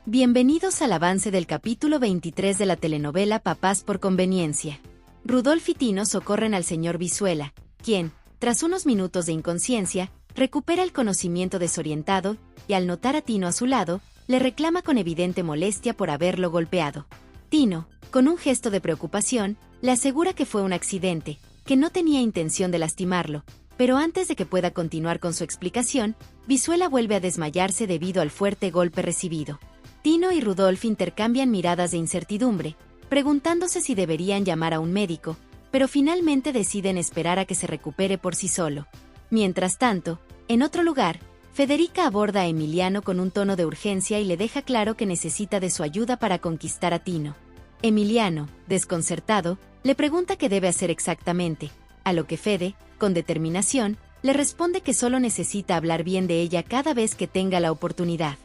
Bienvenidos al avance del capítulo 23 de la telenovela Papás por conveniencia. Rudolf y Tino socorren al señor Vizuela, quien, tras unos minutos de inconsciencia, recupera el conocimiento desorientado y al notar a Tino a su lado, le reclama con evidente molestia por haberlo golpeado. Tino, con un gesto de preocupación, le asegura que fue un accidente, que no tenía intención de lastimarlo, pero antes de que pueda continuar con su explicación, Vizuela vuelve a desmayarse debido al fuerte golpe recibido. Tino y Rudolf intercambian miradas de incertidumbre, preguntándose si deberían llamar a un médico, pero finalmente deciden esperar a que se recupere por sí solo. Mientras tanto, en otro lugar, Federica aborda a Emiliano con un tono de urgencia y le deja claro que necesita de su ayuda para conquistar a Tino. Emiliano, desconcertado, le pregunta qué debe hacer exactamente, a lo que Fede, con determinación, le responde que solo necesita hablar bien de ella cada vez que tenga la oportunidad.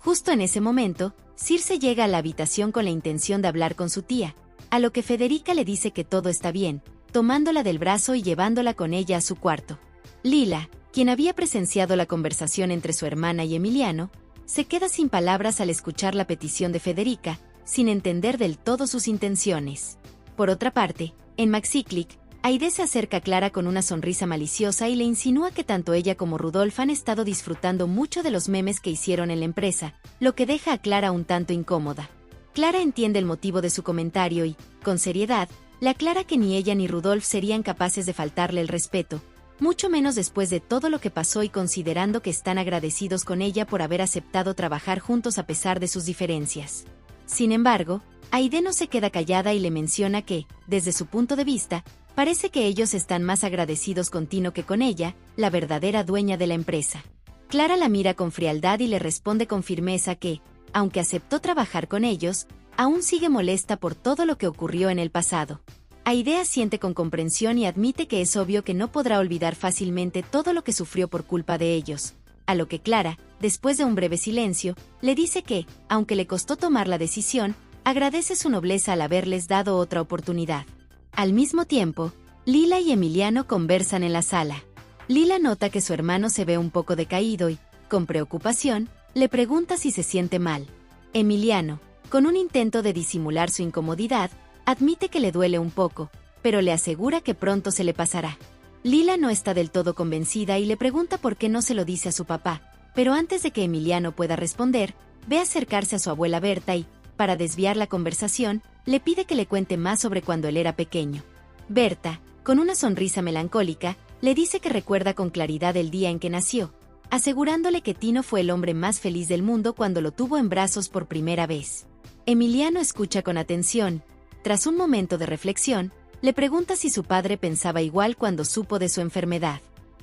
Justo en ese momento, Circe llega a la habitación con la intención de hablar con su tía, a lo que Federica le dice que todo está bien, tomándola del brazo y llevándola con ella a su cuarto. Lila, quien había presenciado la conversación entre su hermana y Emiliano, se queda sin palabras al escuchar la petición de Federica, sin entender del todo sus intenciones. Por otra parte, en Maxiclick, Aide se acerca a Clara con una sonrisa maliciosa y le insinúa que tanto ella como Rudolf han estado disfrutando mucho de los memes que hicieron en la empresa, lo que deja a Clara un tanto incómoda. Clara entiende el motivo de su comentario y, con seriedad, le aclara que ni ella ni Rudolf serían capaces de faltarle el respeto, mucho menos después de todo lo que pasó y considerando que están agradecidos con ella por haber aceptado trabajar juntos a pesar de sus diferencias. Sin embargo, Aide no se queda callada y le menciona que, desde su punto de vista, parece que ellos están más agradecidos con Tino que con ella, la verdadera dueña de la empresa. Clara la mira con frialdad y le responde con firmeza que, aunque aceptó trabajar con ellos, aún sigue molesta por todo lo que ocurrió en el pasado. Aide asiente con comprensión y admite que es obvio que no podrá olvidar fácilmente todo lo que sufrió por culpa de ellos, a lo que Clara, después de un breve silencio, le dice que, aunque le costó tomar la decisión, agradece su nobleza al haberles dado otra oportunidad. Al mismo tiempo, Lila y Emiliano conversan en la sala. Lila nota que su hermano se ve un poco decaído y, con preocupación, le pregunta si se siente mal. Emiliano, con un intento de disimular su incomodidad, admite que le duele un poco, pero le asegura que pronto se le pasará. Lila no está del todo convencida y le pregunta por qué no se lo dice a su papá, pero antes de que Emiliano pueda responder, ve acercarse a su abuela Berta y, para desviar la conversación, le pide que le cuente más sobre cuando él era pequeño. Berta, con una sonrisa melancólica, le dice que recuerda con claridad el día en que nació, asegurándole que Tino fue el hombre más feliz del mundo cuando lo tuvo en brazos por primera vez. Emiliano escucha con atención. Tras un momento de reflexión, le pregunta si su padre pensaba igual cuando supo de su enfermedad.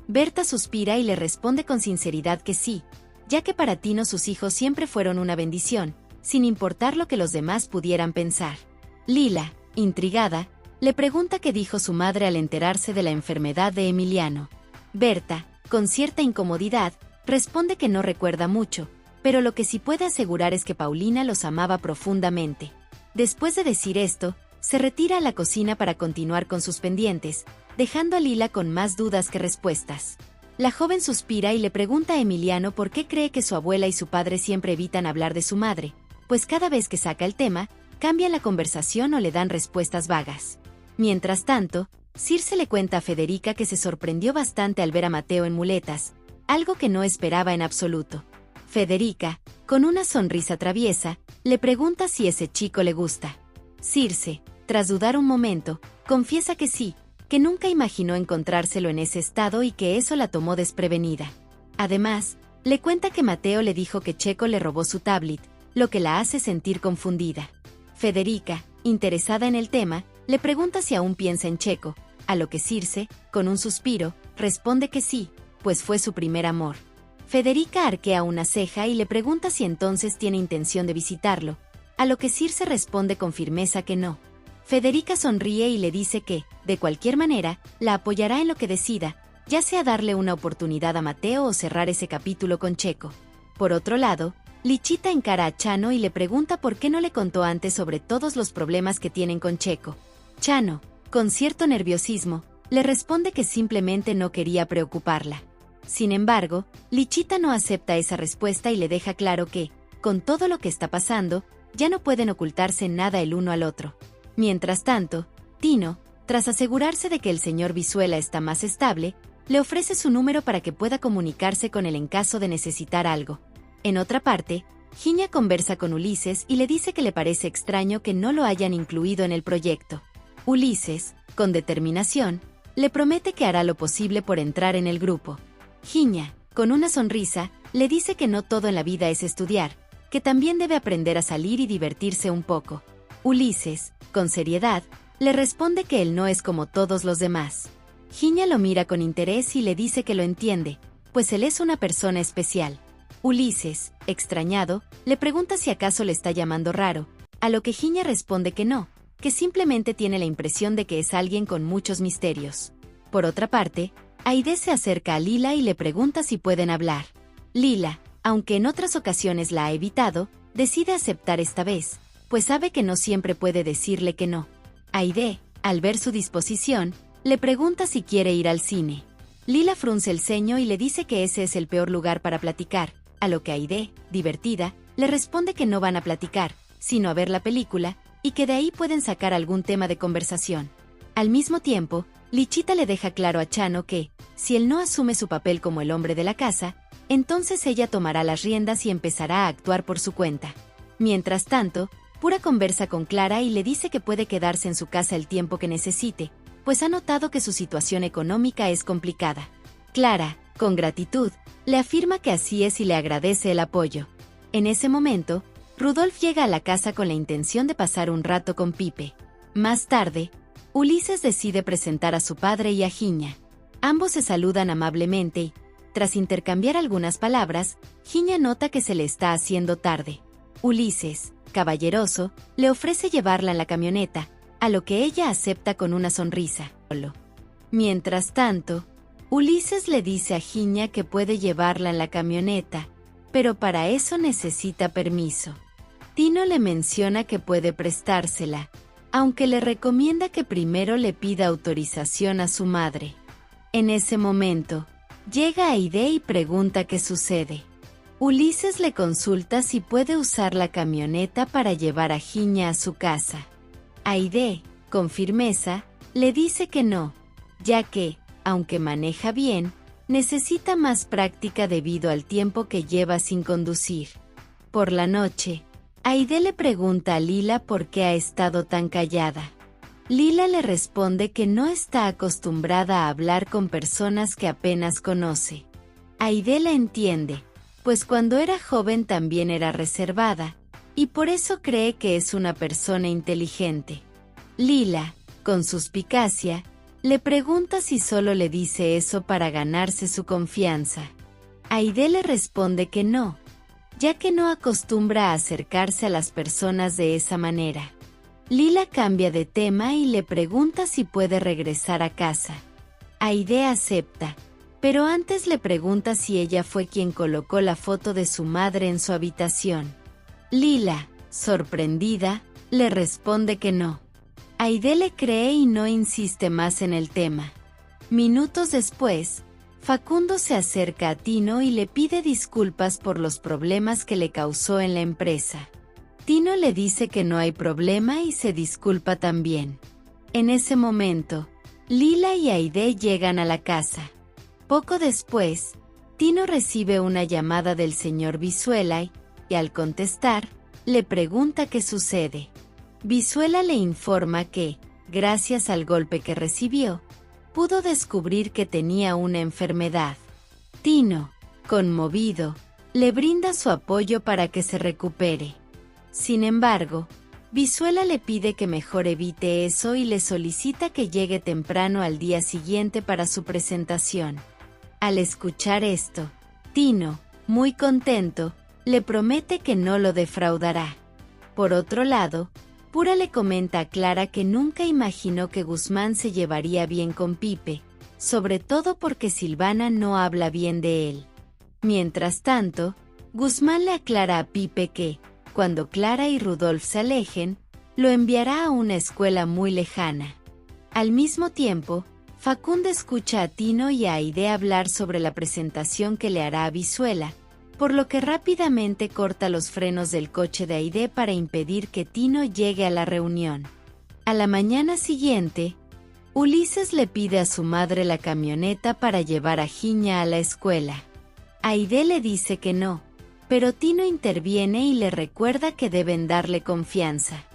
Berta suspira y le responde con sinceridad que sí, ya que para Tino sus hijos siempre fueron una bendición, sin importar lo que los demás pudieran pensar. Lila, intrigada, le pregunta qué dijo su madre al enterarse de la enfermedad de Emiliano. Berta, con cierta incomodidad, responde que no recuerda mucho, pero lo que sí puede asegurar es que Paulina los amaba profundamente. Después de decir esto, se retira a la cocina para continuar con sus pendientes, dejando a Lila con más dudas que respuestas. La joven suspira y le pregunta a Emiliano por qué cree que su abuela y su padre siempre evitan hablar de su madre, pues cada vez que saca el tema, cambian la conversación o le dan respuestas vagas. Mientras tanto, Circe le cuenta a Federica que se sorprendió bastante al ver a Mateo en muletas, algo que no esperaba en absoluto. Federica, con una sonrisa traviesa, le pregunta si ese chico le gusta. Circe, tras dudar un momento, confiesa que sí, que nunca imaginó encontrárselo en ese estado y que eso la tomó desprevenida. Además, le cuenta que Mateo le dijo que Checo le robó su tablet, lo que la hace sentir confundida. Federica, interesada en el tema, le pregunta si aún piensa en Checo, a lo que Circe, con un suspiro, responde que sí, pues fue su primer amor. Federica arquea una ceja y le pregunta si entonces tiene intención de visitarlo, a lo que Circe responde con firmeza que no. Federica sonríe y le dice que, de cualquier manera, la apoyará en lo que decida, ya sea darle una oportunidad a Mateo o cerrar ese capítulo con Checo. Por otro lado, Lichita encara a Chano y le pregunta por qué no le contó antes sobre todos los problemas que tienen con Checo. Chano, con cierto nerviosismo, le responde que simplemente no quería preocuparla. Sin embargo, Lichita no acepta esa respuesta y le deja claro que, con todo lo que está pasando, ya no pueden ocultarse nada el uno al otro. Mientras tanto, Tino, tras asegurarse de que el señor Vizuela está más estable, le ofrece su número para que pueda comunicarse con él en caso de necesitar algo. En otra parte, Giña conversa con Ulises y le dice que le parece extraño que no lo hayan incluido en el proyecto. Ulises, con determinación, le promete que hará lo posible por entrar en el grupo. Giña, con una sonrisa, le dice que no todo en la vida es estudiar, que también debe aprender a salir y divertirse un poco. Ulises, con seriedad, le responde que él no es como todos los demás. Giña lo mira con interés y le dice que lo entiende, pues él es una persona especial. Ulises, extrañado, le pregunta si acaso le está llamando raro, a lo que Giña responde que no, que simplemente tiene la impresión de que es alguien con muchos misterios. Por otra parte, Aide se acerca a Lila y le pregunta si pueden hablar. Lila, aunque en otras ocasiones la ha evitado, decide aceptar esta vez, pues sabe que no siempre puede decirle que no. Aide, al ver su disposición, le pregunta si quiere ir al cine. Lila frunce el ceño y le dice que ese es el peor lugar para platicar, a lo que Aide, divertida, le responde que no van a platicar, sino a ver la película, y que de ahí pueden sacar algún tema de conversación. Al mismo tiempo, Lichita le deja claro a Chano que, si él no asume su papel como el hombre de la casa, entonces ella tomará las riendas y empezará a actuar por su cuenta. Mientras tanto, Pura conversa con Clara y le dice que puede quedarse en su casa el tiempo que necesite, pues ha notado que su situación económica es complicada. Clara, con gratitud, le afirma que así es y le agradece el apoyo. En ese momento, Rudolf llega a la casa con la intención de pasar un rato con Pipe. Más tarde, Ulises decide presentar a su padre y a Giña. Ambos se saludan amablemente y, tras intercambiar algunas palabras, Giña nota que se le está haciendo tarde. Ulises, caballeroso, le ofrece llevarla en la camioneta, a lo que ella acepta con una sonrisa. Mientras tanto, Ulises le dice a Giña que puede llevarla en la camioneta, pero para eso necesita permiso. Tino le menciona que puede prestársela, aunque le recomienda que primero le pida autorización a su madre. En ese momento, llega Aide y pregunta qué sucede. Ulises le consulta si puede usar la camioneta para llevar a Giña a su casa. Aide, con firmeza, le dice que no, ya que, aunque maneja bien, necesita más práctica debido al tiempo que lleva sin conducir. Por la noche, Aide le pregunta a Lila por qué ha estado tan callada. Lila le responde que no está acostumbrada a hablar con personas que apenas conoce. Aide la entiende, pues cuando era joven también era reservada, y por eso cree que es una persona inteligente. Lila, con suspicacia, le pregunta si solo le dice eso para ganarse su confianza. Aide le responde que no, ya que no acostumbra a acercarse a las personas de esa manera. Lila cambia de tema y le pregunta si puede regresar a casa. Aide acepta, pero antes le pregunta si ella fue quien colocó la foto de su madre en su habitación. Lila, sorprendida, le responde que no. Aide le cree y no insiste más en el tema. Minutos después, Facundo se acerca a Tino y le pide disculpas por los problemas que le causó en la empresa. Tino le dice que no hay problema y se disculpa también. En ese momento, Lila y Aide llegan a la casa. Poco después, Tino recibe una llamada del señor Vizuela y, al contestar, le pregunta qué sucede. Vizuela le informa que, gracias al golpe que recibió, pudo descubrir que tenía una enfermedad. Tino, conmovido, le brinda su apoyo para que se recupere. Sin embargo, Vizuela le pide que mejor evite eso y le solicita que llegue temprano al día siguiente para su presentación. Al escuchar esto, Tino, muy contento, le promete que no lo defraudará. Por otro lado, Pura le comenta a Clara que nunca imaginó que Guzmán se llevaría bien con Pipe, sobre todo porque Silvana no habla bien de él. Mientras tanto, Guzmán le aclara a Pipe que, cuando Clara y Rudolf se alejen, lo enviará a una escuela muy lejana. Al mismo tiempo, Facundo escucha a Tino y a Aide hablar sobre la presentación que le hará a Vizuela, por lo que rápidamente corta los frenos del coche de Aide para impedir que Tino llegue a la reunión. A la mañana siguiente, Ulises le pide a su madre la camioneta para llevar a Giña a la escuela. Aide le dice que no, pero Tino interviene y le recuerda que deben darle confianza.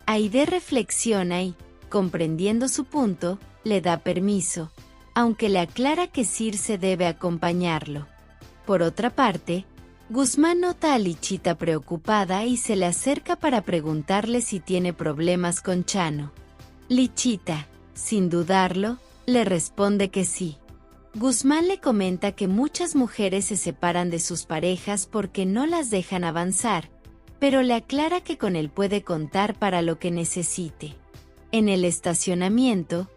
Aide reflexiona y, comprendiendo su punto, le da permiso, aunque le aclara que Circe debe acompañarlo. Por otra parte, Guzmán nota a Lichita preocupada y se le acerca para preguntarle si tiene problemas con Chano. Lichita, sin dudarlo, le responde que sí. Guzmán le comenta que muchas mujeres se separan de sus parejas porque no las dejan avanzar, pero le aclara que con él puede contar para lo que necesite. En el estacionamiento,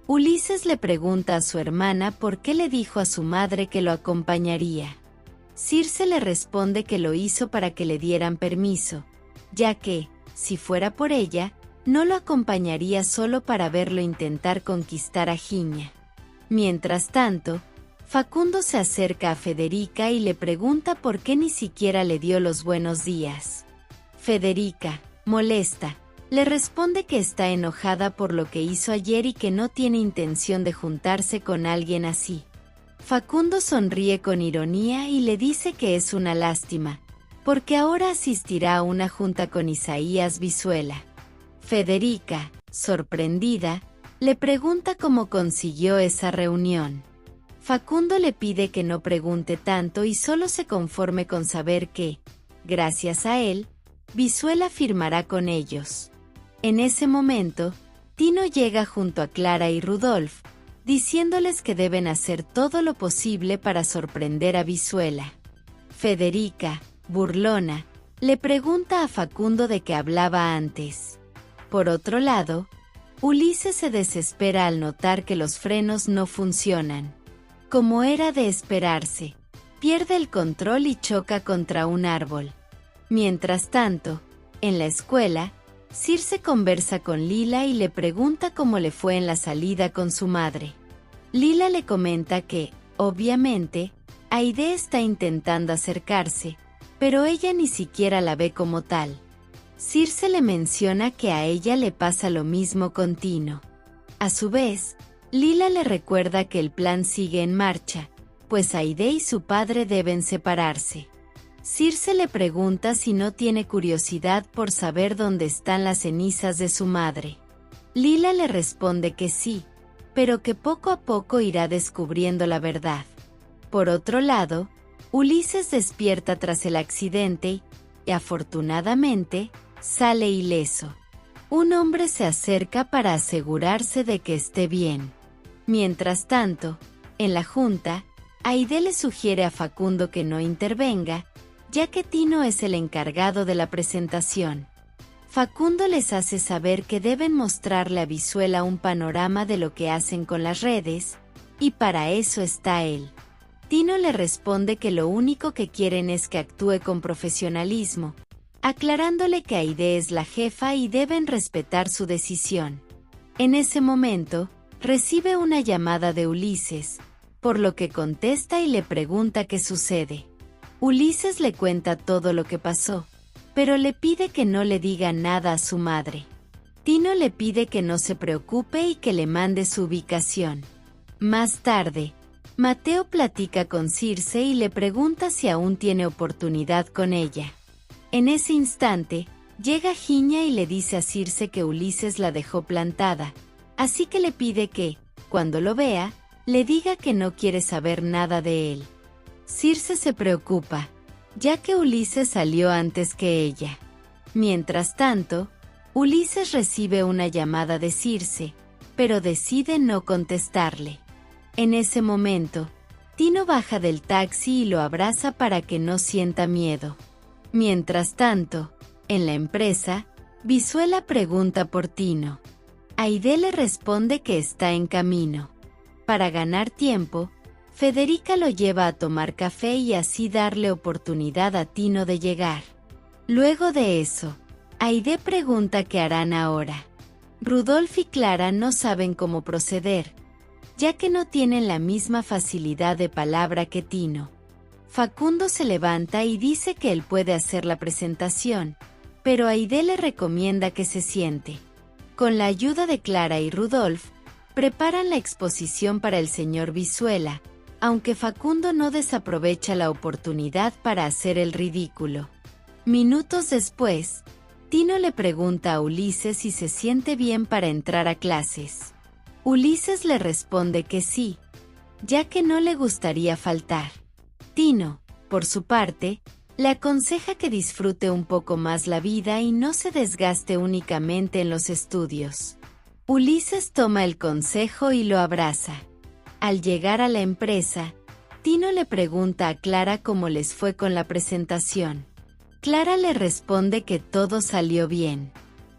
Ulises le pregunta a su hermana por qué le dijo a su madre que lo acompañaría. Circe le responde que lo hizo para que le dieran permiso, ya que, si fuera por ella, no lo acompañaría solo para verlo intentar conquistar a Giña. Mientras tanto, Facundo se acerca a Federica y le pregunta por qué ni siquiera le dio los buenos días. Federica, molesta, le responde que está enojada por lo que hizo ayer y que no tiene intención de juntarse con alguien así. Facundo sonríe con ironía y le dice que es una lástima, porque ahora asistirá a una junta con Isaías Vizuela. Federica, sorprendida, le pregunta cómo consiguió esa reunión. Facundo le pide que no pregunte tanto y solo se conforme con saber que, gracias a él, Vizuela firmará con ellos. En ese momento, Tino llega junto a Clara y Rudolf, diciéndoles que deben hacer todo lo posible para sorprender a Vizuela. Federica, burlona, le pregunta a Facundo de qué hablaba antes. Por otro lado, Ulises se desespera al notar que los frenos no funcionan. Como era de esperarse, pierde el control y choca contra un árbol. Mientras tanto, en la escuela, Circe conversa con Lila y le pregunta cómo le fue en la salida con su madre. Lila le comenta que, obviamente, Aide está intentando acercarse, pero ella ni siquiera la ve como tal. Circe le menciona que a ella le pasa lo mismo con Tino. A su vez, Lila le recuerda que el plan sigue en marcha, pues Aide y su padre deben separarse. Circe le pregunta si no tiene curiosidad por saber dónde están las cenizas de su madre. Lila le responde que sí, pero que poco a poco irá descubriendo la verdad. Por otro lado, Ulises despierta tras el accidente y, afortunadamente, sale ileso. Un hombre se acerca para asegurarse de que esté bien. Mientras tanto, en la junta, Aide le sugiere a Facundo que no intervenga, ya que Tino es el encargado de la presentación. Facundo les hace saber que deben mostrarle a Vizuela un panorama de lo que hacen con las redes, y para eso está él. Tino le responde que lo único que quieren es que actúe con profesionalismo, aclarándole que Aide es la jefa y deben respetar su decisión. En ese momento, recibe una llamada de Ulises, por lo que contesta y le pregunta qué sucede. Ulises le cuenta todo lo que pasó, pero le pide que no le diga nada a su madre. Tino le pide que no se preocupe y que le mande su ubicación. Más tarde, Mateo platica con Circe y le pregunta si aún tiene oportunidad con ella. En ese instante, llega Giña y le dice a Circe que Ulises la dejó plantada, así que le pide que, cuando lo vea, le diga que no quiere saber nada de él. Circe se preocupa, ya que Ulises salió antes que ella. Mientras tanto, Ulises recibe una llamada de Circe, pero decide no contestarle. En ese momento, Tino baja del taxi y lo abraza para que no sienta miedo. Mientras tanto, en la empresa, Vizuela pregunta por Tino. Aide le responde que está en camino. Para ganar tiempo, Federica lo lleva a tomar café y así darle oportunidad a Tino de llegar. Luego de eso, Aide pregunta qué harán ahora. Rudolf y Clara no saben cómo proceder, ya que no tienen la misma facilidad de palabra que Tino. Facundo se levanta y dice que él puede hacer la presentación, pero Aide le recomienda que se siente. Con la ayuda de Clara y Rudolf, preparan la exposición para el señor Vizuela, aunque Facundo no desaprovecha la oportunidad para hacer el ridículo. Minutos después, Tino le pregunta a Ulises si se siente bien para entrar a clases. Ulises le responde que sí, ya que no le gustaría faltar. Tino, por su parte, le aconseja que disfrute un poco más la vida y no se desgaste únicamente en los estudios. Ulises toma el consejo y lo abraza. Al llegar a la empresa, Tino le pregunta a Clara cómo les fue con la presentación. Clara le responde que todo salió bien.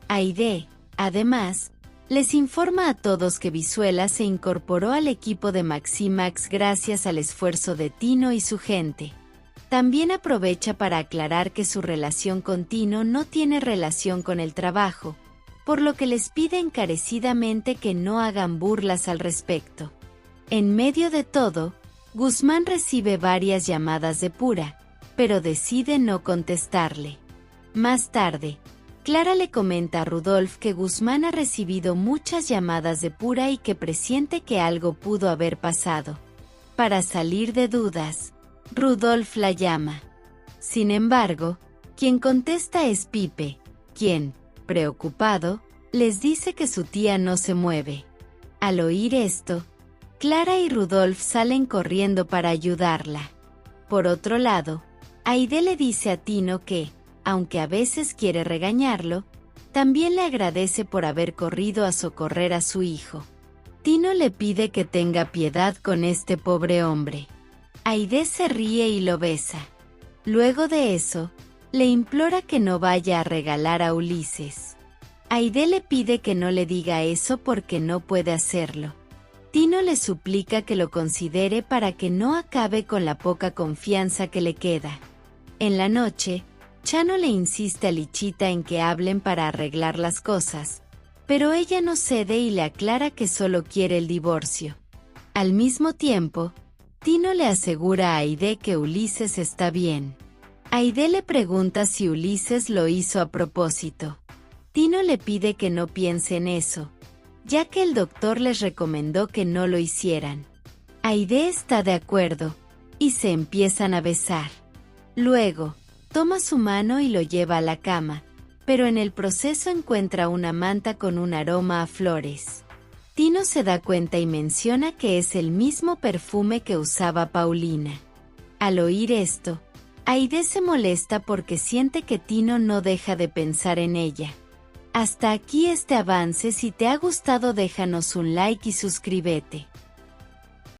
Aide, además, les informa a todos que Vizuela se incorporó al equipo de Maximax gracias al esfuerzo de Tino y su gente. También aprovecha para aclarar que su relación con Tino no tiene relación con el trabajo, por lo que les pide encarecidamente que no hagan burlas al respecto. En medio de todo, Guzmán recibe varias llamadas de Pura, pero decide no contestarle. Más tarde, Clara le comenta a Rudolf que Guzmán ha recibido muchas llamadas de Pura y que presiente que algo pudo haber pasado. Para salir de dudas, Rudolf la llama. Sin embargo, quien contesta es Pipe, quien, preocupado, les dice que su tía no se mueve. Al oír esto, Clara y Rudolf salen corriendo para ayudarla. Por otro lado, Aide le dice a Tino que, aunque a veces quiere regañarlo, también le agradece por haber corrido a socorrer a su hijo. Tino le pide que tenga piedad con este pobre hombre. Aide se ríe y lo besa. Luego de eso, le implora que no vaya a regalar a Ulises. Aide le pide que no le diga eso porque no puede hacerlo. Tino le suplica que lo considere para que no acabe con la poca confianza que le queda. En la noche, Chano le insiste a Lichita en que hablen para arreglar las cosas, pero ella no cede y le aclara que solo quiere el divorcio. Al mismo tiempo, Tino le asegura a Aide que Ulises está bien. Aide le pregunta si Ulises lo hizo a propósito. Tino le pide que no piense en eso, ya que el doctor les recomendó que no lo hicieran. Aide está de acuerdo, y se empiezan a besar. Luego, toma su mano y lo lleva a la cama, pero en el proceso encuentra una manta con un aroma a flores. Tino se da cuenta y menciona que es el mismo perfume que usaba Paulina. Al oír esto, Aide se molesta porque siente que Tino no deja de pensar en ella. Hasta aquí este avance. Si te ha gustado déjanos un like y suscríbete.